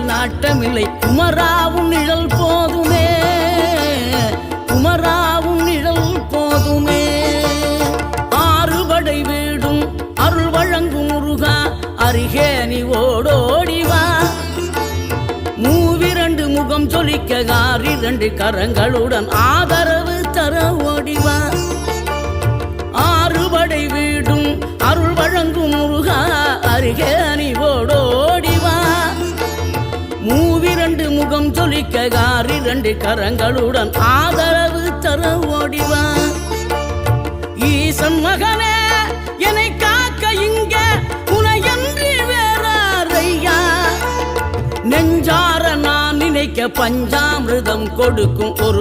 நாட்டமில்லை குமராவும் நிழல் போதுமே, குமராவும் நிழல் போதுமே. ஆறுபடை வீடும் அருள் வழங்கும் முருகா அருகே நீ ஓடோடிவா. மூவிரண்டு முகம் சொலிக்க ஆறிரண்டு கரங்களுடன் ஆதரவு தர ஓடிவா. ஆறுபடை வீடும் அருள் வழங்கும் முருகா அருகே நீ ஓடோடிவா. மூவிரண்டு முகம் சொலிக்க ஆறிரண்டு கரங்களுடன் ஆதரவு தர ஓடிவா. ஈசன் மகனே என்னை காக்க இங்க உனையன்றி வேறாரையா. நெஞ்சார நான் நினைக்க பஞ்சாமிர்தம் கொடுக்கும் ஒரு